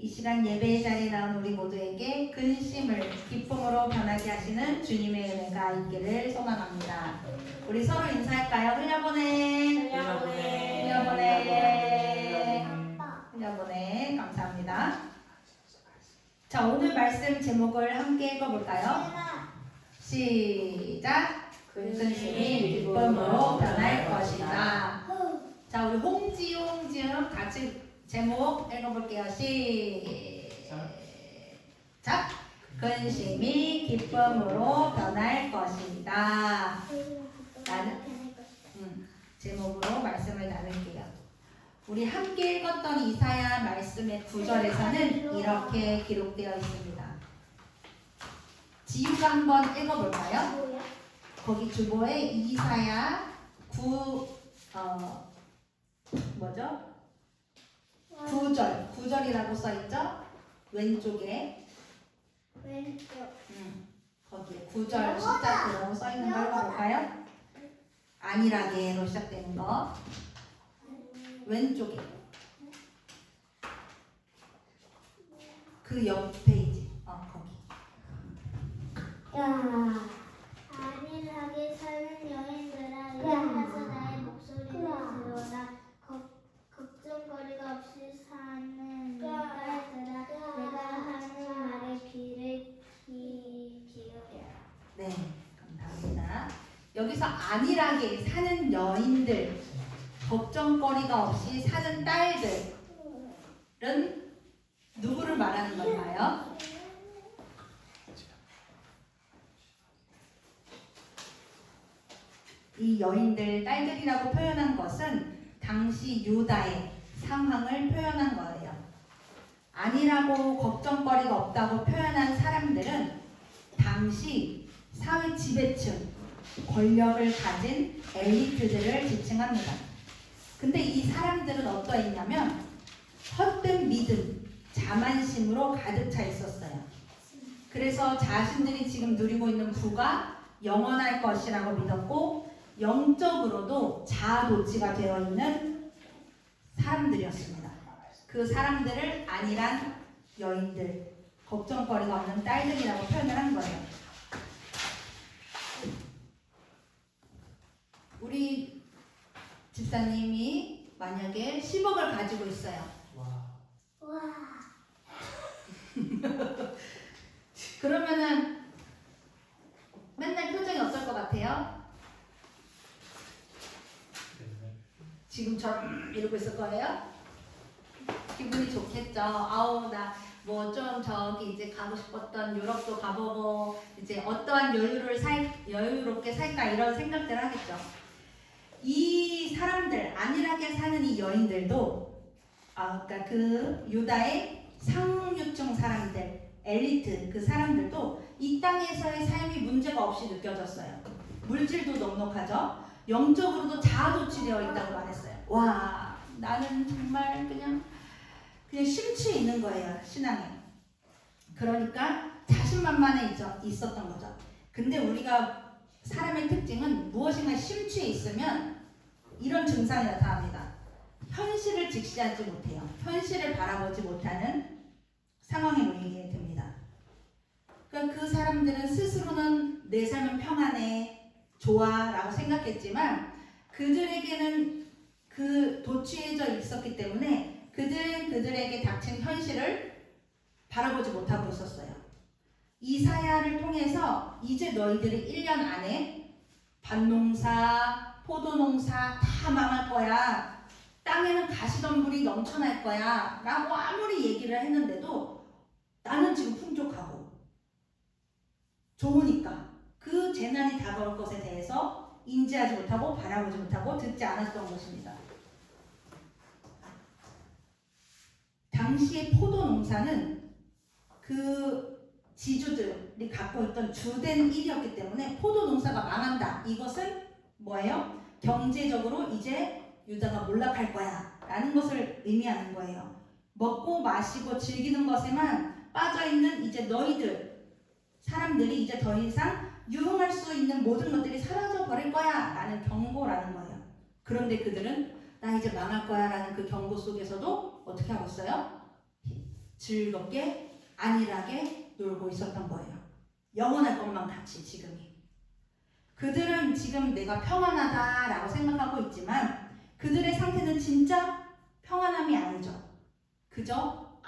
이 시간 예배의 자리에 나온 우리 모두에게 근심을 기쁨으로 변하게 하시는 주님의 은혜가 있기를 소망합니다. 우리 서로 인사할까요? 흘려보내. 감사합니다. 자, 오늘 말씀 제목을 함께 읽어볼까요? 시작. 근심이 기쁨으로 변할 것이다. 자, 우리 홍지용 같이 제목 읽어볼게요. 시작. 근심이 기쁨으로 변할 것이다. 제목으로 말씀을 나눌게요. 우리 함께 읽었던 이사야 말씀의 9절에서는 이렇게 기록되어 있습니다. 지우가 한번 읽어볼까요? 거기 주보에 이사야 9절이라고 써있죠? 왼쪽에 거기에 9절 숫자로 써있는 거 읽어볼까요? 안일하게로 시작되는 거 왼쪽에 그 옆 페이지 거기 안일하게 사는 여인들아 일어나서 나의 목소리를 들어라. 걱정거리가 없이 사는 딸들아 내가 하는 말에 귀를 기울여라. 네, 감사합니다. 여기서 안일하게 사는 여인들, 걱정거리가 없이 사는 딸들은 누구를 말하는 건가요? 이 여인들, 딸들이라고 표현한 것은 당시 유다의 상황을 표현한 거예요. 안일하고 걱정거리가 없다고 표현한 사람들은 당시 사회 지배층, 권력을 가진 엘리트들을 지칭합니다. 근데 이 사람들은 어떠했냐면 헛된 믿음, 자만심으로 가득 차 있었어요. 그래서 자신들이 지금 누리고 있는 부가 영원할 것이라고 믿었고 영적으로도 자아도취가 되어 있는 사람들이었습니다. 그 사람들을 안일한 여인들, 걱정거리가 없는 딸들이라고 표현을 한 거예요. 우리 집사님이 만약에 10억을 가지고 있어요. 와. 그러면은 맨날 표정이 어떨 것 같아요? 지금처럼 이러고 있을 거예요? 기분이 좋겠죠. 아우 나 뭐 좀 저기 이제 가고 싶었던 유럽도 가보고 이제 어떠한 여유롭게 살까 이런 생각들을 하겠죠. 이 사람들 안일하게 사는 이 여인들도 그러니까 그 유다의 상류층 사람들 엘리트 그 사람들도 이 땅에서의 삶이 문제가 없이 느껴졌어요. 물질도 넉넉하죠. 영적으로도 자아도취되어 있다고 말했어요. 와 나는 정말 그냥 심취해 있는 거예요. 신앙에. 그러니까 자신만만해 있었던 거죠. 근데 우리가 사람의 특징은 무엇인가 심취해 있으면 이런 증상이 나타납니다. 현실을 직시하지 못해요. 현실을 바라보지 못하는 상황에 놓이게 됩니다. 그러니까 그 사람들은 스스로는 내 삶은 평안해, 좋아 라고 생각했지만 그들에게는 그 도취해져 있었기 때문에 그들에게 닥친 현실을 바라보지 못하고 있었어요. 이사야를 통해서 이제 너희들이 1년 안에 밭농사, 포도농사 다 망할 거야. 땅에는 가시덤불이 넘쳐날 거야. 라고 아무리 얘기를 했는데도 나는 지금 풍족하고 좋으니까 그 재난이 다가올 것에 대해서 인지하지 못하고 바라보지 못하고 듣지 않았던 것입니다. 당시의 포도 농사는 그 지주들이 갖고 있던 주된 일이었기 때문에 포도 농사가 망한다. 이것은 뭐예요? 경제적으로 이제 유다가 몰락할 거야 라는 것을 의미하는 거예요. 먹고 마시고 즐기는 것에만 빠져있는 이제 너희들 사람들이 이제 더 이상 유흥할 수 있는 모든 것들이 사라져 버릴 거야 라는 경고라는 거예요. 그런데 그들은 나 이제 망할 거야 라는 그 경고 속에서도 어떻게 하고 있어요? 즐겁게 안일하게 놀고 있었던 거예요. 영원할 것만 같이 지금이. 그들은 지금 내가 평안하다라고 생각하고 있지만 그들의 상태는 진짜 평안함이 아니죠. 그저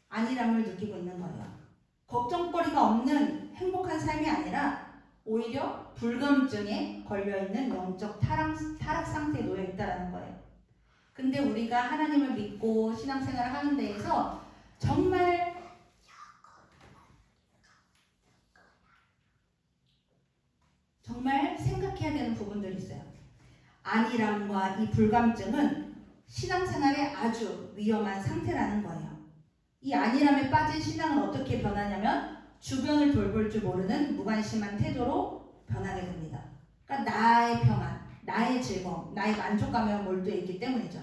안일함을 느끼고 있는 거예요. 걱정거리가 없는 행복한 삶이 아니라 오히려 불감증에 걸려있는 영적 타락 상태에 놓여 있다는 거예요. 근데 우리가 하나님을 믿고 신앙생활을 하는 데에서 정말 생각해야 되는 부분들이 있어요. 안일함과 이 불감증은 신앙생활의 아주 위험한 상태라는 거예요. 이 안일함에 빠진 신앙은 어떻게 변하냐면 주변을 돌볼 줄 모르는 무관심한 태도로 변하게 됩니다. 그러니까 나의 평안, 나의 즐거움, 나의 만족감에 몰두해 있기 때문이죠.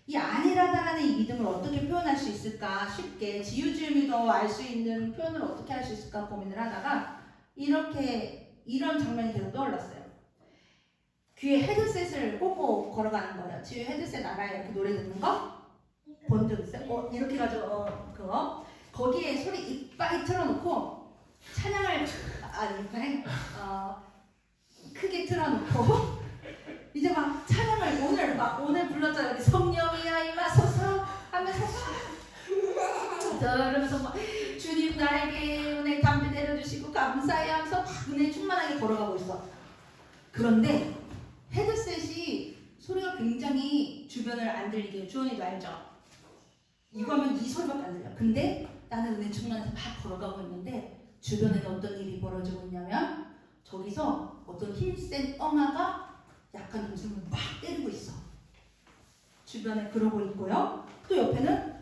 이 안일하다라는 이 믿음을 어떻게 표현할 수 있을까 쉽게 지유지음이도 알 수 있는 표현을 어떻게 할 수 있을까 고민을 하다가 이런 장면이 계속 떠올랐어요. 귀에 헤드셋을 꽂고 걸어가는 거예요. 지유 헤드셋 알아요? 이렇게 노래 듣는 거? 본 적 있어요? 이렇게 가지고 그거 거기에 소리 이빨이 틀어놓고 찬양을 크게 틀어놓고 이제 막 찬양을 오늘 불렀잖아요. 성령이여 임하소서 하면서 그러면서 막 주님 나에게 은혜 담비 내려주시고 감사해 하면서 막 은혜 충만하게 걸어가고 있어. 그런데 헤드셋이 소리가 굉장히 주변을 안 들리게 해요. 주원이도 알죠? 이거 하면 이 소리밖에 안 들려. 근데 나는 은혜 충만해서 막 걸어가고 있는데 주변에는 어떤 일이 벌어지고 있냐면 저기서 어떤 힘센 엉아가 약한 동생을 막 때리고 있어. 주변에 그러고 있고요. 또 옆에는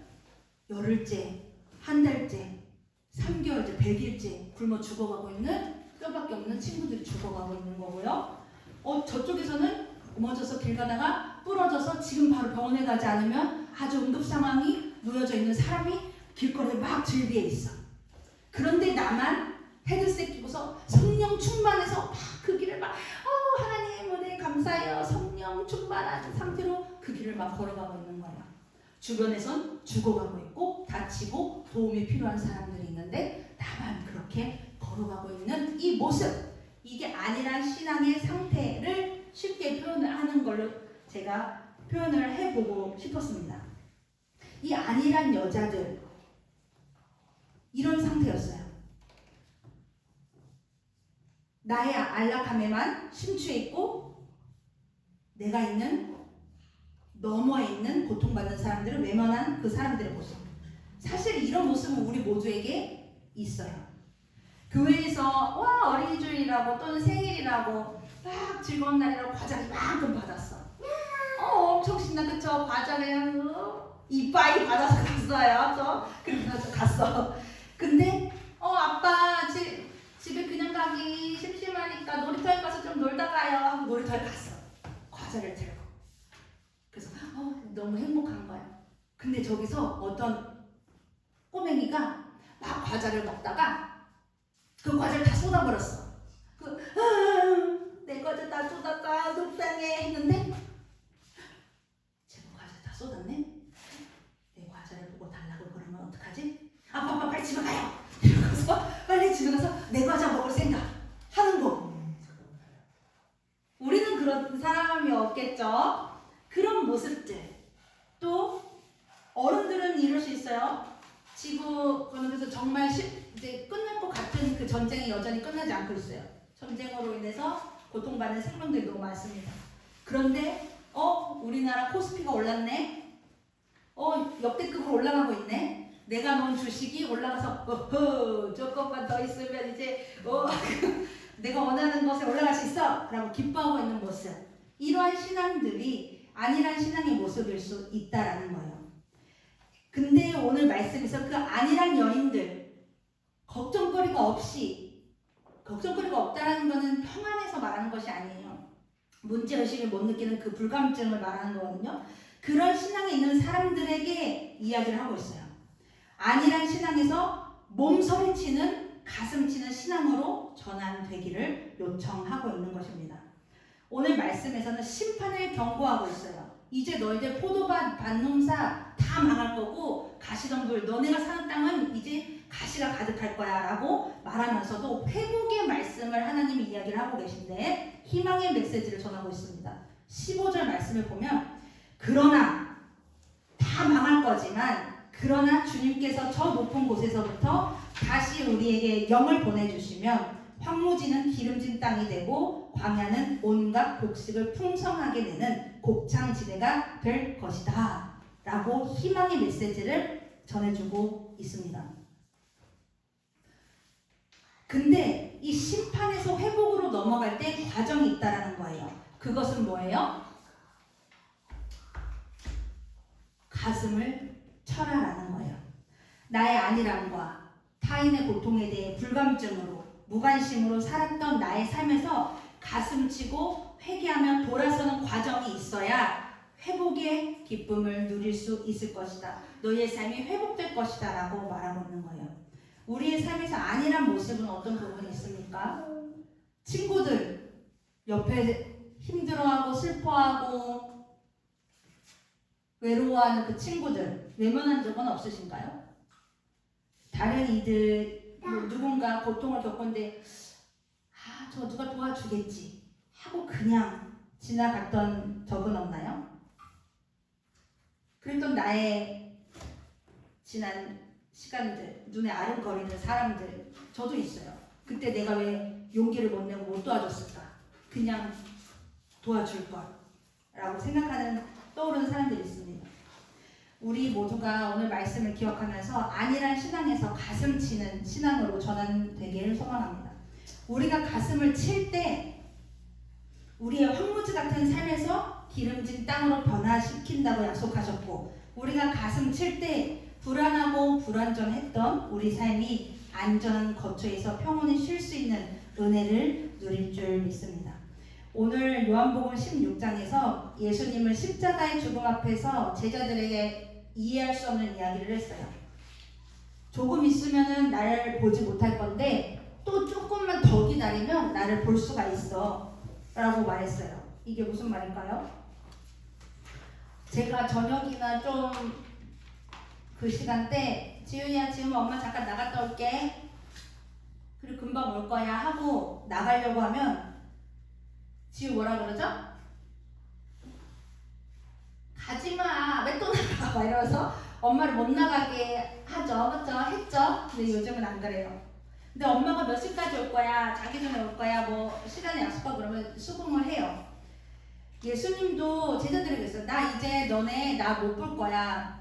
열흘째, 한 달째, 3개월째, 100일째 굶어 죽어가고 있는 뼈밖에 없는 친구들이 죽어가고 있는 거고요. 저쪽에서는 넘어져서 길 가다가 부러져서 지금 바로 병원에 가지 않으면 아주 응급 상황이 놓여져 있는 사람이 길거리에 막 즐비해 있어. 그런데 나만 헤드셋 끼고서 성령 충만해서 막 그 길을 막 하나님 은혜 감사해요. 성령 충만한 상태로 그 길을 막 걸어가고 있는 거야. 주변에선 죽어가고 있고 다치고 도움이 필요한 사람들이 있는데 나만 그렇게 걸어가고 있는 이 모습, 이게 안일한 신앙의 상태를 쉽게 표현을 하는 걸로 제가 표현을 해보고 싶었습니다. 이 안일한 여자들 이런 상태였어요. 나의 안락함에만 심취해 있고 내가 있는 너머에 있는 고통받는 사람들을 외면한 그 사람들의 모습. 사실 이런 모습은 우리 모두에게 있어요. 교회에서 어린이 주일이라고 또는 생일이라고 막 즐거운 날이라고 과자를 이만큼 받았어. 엄청 신나. 그쵸? 과자를 이빠이 받아서 갔어요. 그렇게 갔어. 근데 아빠 집에 그냥 가기 심심하니까 놀이터에 가서 좀 놀다 가요 하고 놀이터에 갔어. 과자를 들고. 그래서 너무 행복한 거야. 근데 저기서 어떤 꼬맹이가 막 과자를 먹다가 그 과자를 다 쏟아버렸어. 내 과자 다 쏟았다 속상해 했는데 제가 과자 다 쏟았네. 내 과자를 보고 달라고 그러면 어떡하지? 아빠 빨리 집에 가요. 이러면서 빨리 집에 가서 내 과자 먹을 생각 하는 거. 우리는 그런 사람이 없겠죠. 그런 모습들. 또 어른들은 이럴 수 있어요. 지구 건너에서 정말 이제 끝날 것 같은 그 전쟁이 여전히 끝나지 않고 있어요. 전쟁으로 인해서 고통받는 생명들이 너무 많습니다. 그런데 우리나라 코스피가 올랐네. 역대급으로 올라가고 있네. 내가 놓은 주식이 올라가서 조금만 더 있으면 이제 내가 원하는 것에 올라갈 수 있어 라고 기뻐하고 있는 모습. 이러한 신앙들이 안일한 신앙의 모습일 수 있다라는 거예요. 근데 오늘 말씀에서 그 안일한 여인들 걱정거리가 없다라는 것은 평안해서 말하는 것이 아니에요. 문제의식을 못 느끼는 그 불감증을 말하는 거거든요. 그런 신앙에 있는 사람들에게 이야기를 하고 있어요. 안일한 신앙에서 몸서리치는 가슴치는 신앙으로 전환되기를 요청하고 있는 것입니다. 오늘 말씀에서는 심판을 경고하고 있어요. 이제 너희들 포도밭, 밭농사 다 망할 거고 가시덤불 너네가 사는 땅은 이제 가시가 가득할 거야 라고 말하면서도 회복의 말씀을 하나님이 이야기를 하고 계신데 희망의 메시지를 전하고 있습니다. 15절 말씀을 보면 그러나 다 망할 거지만 그러나 주님께서 저 높은 곳에서부터 다시 우리에게 영을 보내주시면 황무지는 기름진 땅이 되고 광야는 온갖 곡식을 풍성하게 내는 곡창지대가 될 것이다 라고 희망의 메시지를 전해주고 있습니다. 근데 이 심판에서 회복으로 넘어갈 때 과정이 있다라는 거예요. 그것은 뭐예요? 가슴을 쳐라라는 거예요. 나의 안일함과 타인의 고통에 대해 불감증으로 무관심으로 살았던 나의 삶에서 가슴치고 회개하며 돌아서는 과정이 있어야 회복의 기쁨을 누릴 수 있을 것이다. 너희의 삶이 회복될 것이다 라고 말하고 있는 거예요. 우리의 삶에서 안일한 모습은 어떤 부분이 있습니까? 친구들 옆에 힘들어하고 슬퍼하고 외로워하는 그 친구들 외면한 적은 없으신가요? 다른 이들 누군가 고통을 겪었는데 저 누가 도와주겠지 하고 그냥 지나갔던 적은 없나요? 그랬던 나의 지난 시간들, 눈에 아른거리는 사람들 저도 있어요. 그때 내가 왜 용기를 못 내고 못 도와줬을까? 그냥 도와줄 걸 라고 생각하는 떠오르는 사람들이 있습니다. 우리 모두가 오늘 말씀을 기억하면서 안일한 신앙에서 가슴 치는 신앙으로 전환되기를 소망합니다. 우리가 가슴을 칠 때 우리의 황무지 같은 삶에서 기름진 땅으로 변화시킨다고 약속하셨고 우리가 가슴 칠 때 불안하고 불완전했던 우리 삶이 안전한 거처에서 평온히 쉴 수 있는 은혜를 누릴 줄 믿습니다. 오늘 요한복음 16장에서 예수님은 십자가의 죽음 앞에서 제자들에게 이해할 수 없는 이야기를 했어요. 조금 있으면은 나를 보지 못할 건데 또 조금만 더 기다리면 나를 볼 수가 있어 라고 말했어요. 이게 무슨 말일까요? 제가 저녁이나 좀 그 시간대 지훈이야 지금 엄마 잠깐 나갔다 올게 그리고 금방 올 거야 하고 나가려고 하면 지우 뭐라 그러죠? 가지마 왜 또 나가 막 이러면서 엄마를 못 나가게 하죠. 그쵸? 했죠? 근데 요즘은 안 그래요. 근데 엄마가 몇 시까지 올 거야 자기 전에 올 거야 뭐 시간에 약속하고 그러면 수긍을 해요. 예수님도 제자들에게 그랬어요. 나 이제 너네 나 못 볼 거야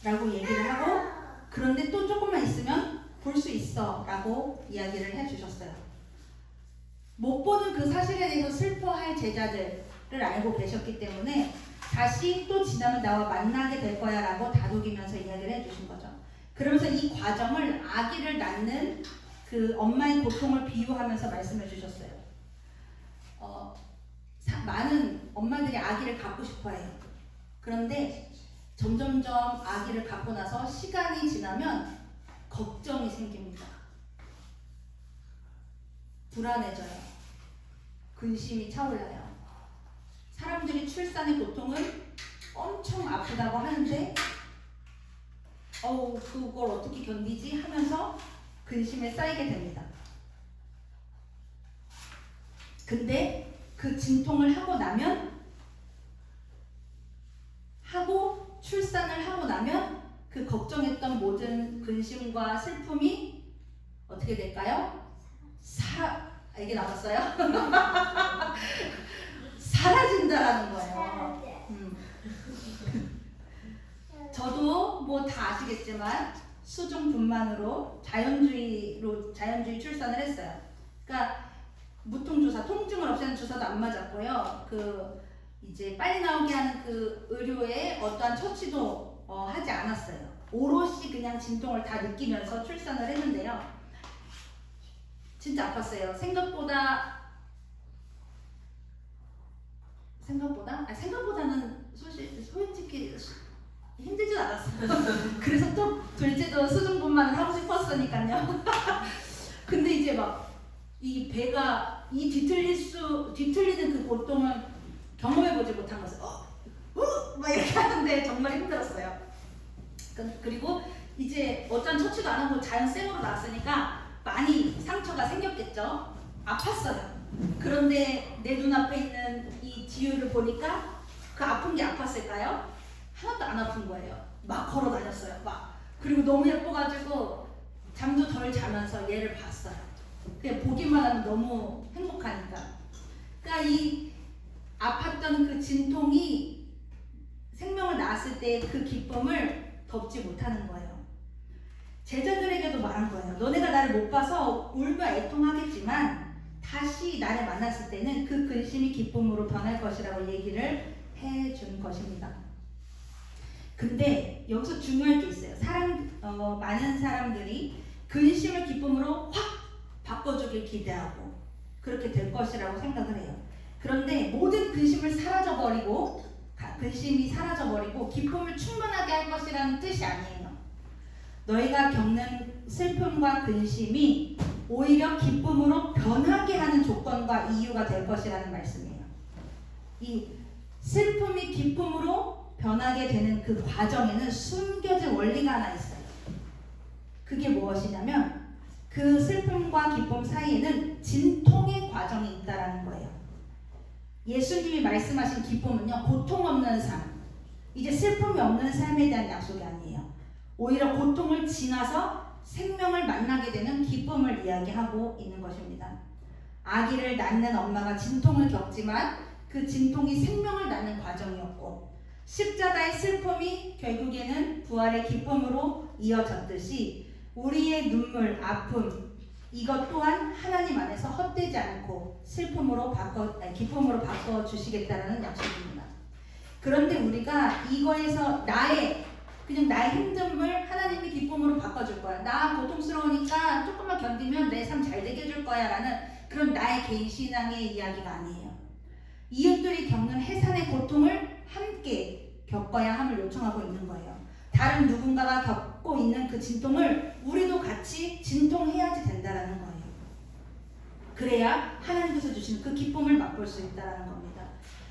라고 얘기를 하고 그런데 또 조금만 있으면 볼 수 있어 라고 이야기를 해주셨어요. 못 보는 그 사실에 대해서 슬퍼할 제자들을 알고 계셨기 때문에 다시 또 지나면 나와 만나게 될 거야 라고 다독이면서 이야기를 해주신 거죠. 그러면서 이 과정을 아기를 낳는 그 엄마의 고통을 비유하면서 말씀해 주셨어요. 많은 엄마들이 아기를 갖고 싶어 해요. 그런데 점점점 아기를 갖고 나서 시간이 지나면 걱정이 생깁니다. 불안해져요. 근심이 차올라요. 사람들이 출산의 고통을 엄청 아프다고 하는데 그걸 어떻게 견디지 하면서 근심에 쌓이게 됩니다. 근데 그 진통을 하고 나면 출산을 하고 나면 그 걱정했던 모든 근심과 슬픔이 어떻게 될까요? 이게 나왔어요? 사라진다라는 거예요. 저도 뭐 다 아시겠지만 수중분만으로 자연주의 출산을 했어요. 그러니까 무통주사, 통증을 없애는 주사도 안 맞았고요. 이제 빨리 나오게 하는 그 의료에 어떠한 처치도 하지 않았어요. 오롯이 그냥 진통을 다 느끼면서 출산을 했는데요. 진짜 아팠어요. 생각보다는 솔직히 힘들진 않았어요. 그래서 또 둘째도 수중분만을 하고 싶었으니까요. 근데 이제 막 이 배가 이 뒤틀리는 그 고통을 경험해보지 못한 것을 막 이렇게 하는데 정말 힘들었어요. 그리고 이제 어떤 처치도 안 하고 자연 생으로 나왔으니까 많이 상처가 생겼겠죠. 아팠어요. 그런데 내 눈앞에 있는 이 지유를 보니까 그 아픈 게 아팠을까요? 하나도 안 아픈 거예요. 막 걸어 다녔어요. 그리고 너무 예뻐가지고 잠도 덜 자면서 얘를 봤어요. 그냥 보기만 하면 너무 행복하니까. 그러니까 이 아팠던 그 진통이 생명을 낳았을 때 그 기쁨을 덮지 못하는 거예요. 제자들에게도 말한 거예요. 너네가 나를 못 봐서 울며 애통하겠지만 다시 나를 만났을 때는 그 근심이 기쁨으로 변할 것이라고 얘기를 해준 것입니다. 근데 여기서 중요할 게 있어요. 많은 사람들이 근심을 기쁨으로 확 바꿔주길 기대하고 그렇게 될 것이라고 생각을 해요. 그런데 모든 근심이 사라져버리고 기쁨을 충만하게 할 것이라는 뜻이 아니에요. 너희가 겪는 슬픔과 근심이 오히려 기쁨으로 변하게 하는 조건과 이유가 될 것이라는 말씀이에요. 이 슬픔이 기쁨으로 변하게 되는 그 과정에는 숨겨진 원리가 하나 있어요. 그게 무엇이냐면 그 슬픔과 기쁨 사이에는 진통의 과정이 있다라는 거예요. 예수님이 말씀하신 기쁨은요, 고통 없는 삶, 이제 슬픔이 없는 삶에 대한 약속이 아니에요. 오히려 고통을 지나서 생명을 만나게 되는 기쁨을 이야기하고 있는 것입니다. 아기를 낳는 엄마가 진통을 겪지만 그 진통이 생명을 낳는 과정이었고, 십자가의 슬픔이 결국에는 부활의 기쁨으로 이어졌듯이 우리의 눈물, 아픔, 이것 또한 하나님 안에서 헛되지 않고 기쁨으로 바꿔 주시겠다는 약속입니다. 그런데 우리가 이거에서 나의 힘듦을 하나님이 기쁨으로 바꿔줄 거야. 나 고통스러우니까 조금만 견디면 내 삶 잘 되게 해줄 거야 라는 그런 나의 개인 신앙의 이야기가 아니에요. 이웃들이 겪는 해산의 고통을 함께 겪어야 함을 요청하고 있는 거예요. 다른 누군가가 겪고 있는 그 진통을 우리도 같이 진통해야지 된다라는 거예요. 그래야 하나님께서 주시는 그 기쁨을 맛볼 수 있다라는 겁니다.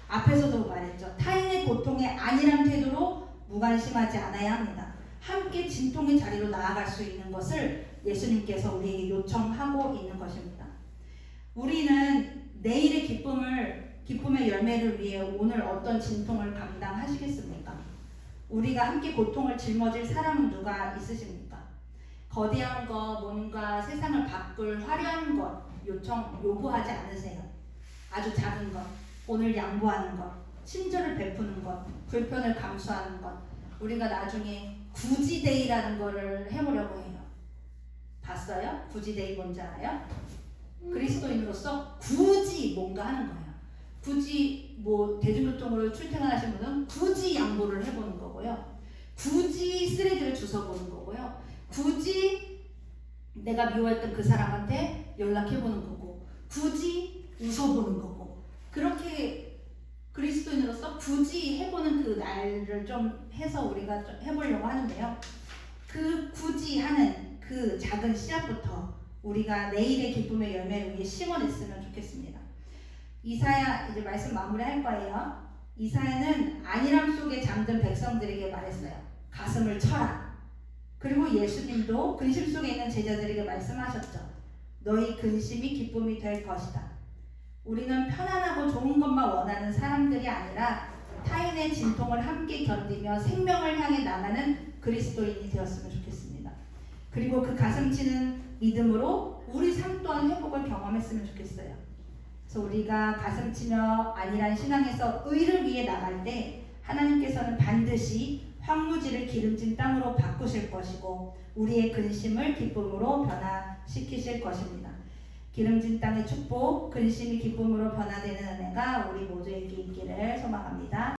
앞에서도 말했죠. 타인의 고통에 안일한 태도로 무관심하지 않아야 합니다. 함께 진통의 자리로 나아갈 수 있는 것을 예수님께서 우리에게 요청하고 있는 것입니다. 우리는 내일의 기쁨의 열매를 위해 오늘 어떤 진통을 감당하시겠습니까? 우리가 함께 고통을 짊어질 사람은 누가 있으십니까? 거대한 것, 뭔가 세상을 바꿀 화려한 것 요구하지 않으세요. 아주 작은 것, 오늘 양보하는 것, 친절을 베푸는 것, 불편을 감수하는 것. 우리가 나중에 구지데이라는 거를 해보려고 해요. 봤어요? 구지데이 뭔지 알아요? 그리스도인으로서 굳이 뭔가 하는 거예요. 굳이 대중교통으로 출퇴근하신 분은 굳이 양보를 해보는 거고요. 굳이 쓰레기를 주워보는 거고요. 굳이 내가 미워했던 그 사람한테 연락해보는 거고, 굳이 웃어보는 거고, 그렇게 그리스도인으로서 굳이 해보는 그 날을 좀 해서 우리가 좀 해보려고 하는데요. 그 굳이 하는 그 작은 씨앗부터 우리가 내일의 기쁨의 열매를 위해 심어냈으면 좋겠습니다. 이사야 이제 말씀 마무리할 거예요. 이사야는 안일함 속에 잠든 백성들에게 말했어요. 가슴을 쳐라. 그리고 예수님도 근심 속에 있는 제자들에게 말씀하셨죠. 너희 근심이 기쁨이 될 것이다. 우리는 편안하고 좋은 것만 원하는 사람들이 아니라 타인의 진통을 함께 견디며 생명을 향해 나가는 그리스도인이 되었으면 좋겠습니다. 그리고 그 가슴 치는 믿음으로 우리 삶 또한 회복을 경험했으면 좋겠어요. 그래서 우리가 가슴치며 안일한 신앙에서 의를 위해 나갈 때 하나님께서는 반드시 황무지를 기름진 땅으로 바꾸실 것이고 우리의 근심을 기쁨으로 변화시키실 것입니다. 기름진 땅의 축복, 근심이 기쁨으로 변화되는 은혜가 우리 모두에게 있기를 소망합니다.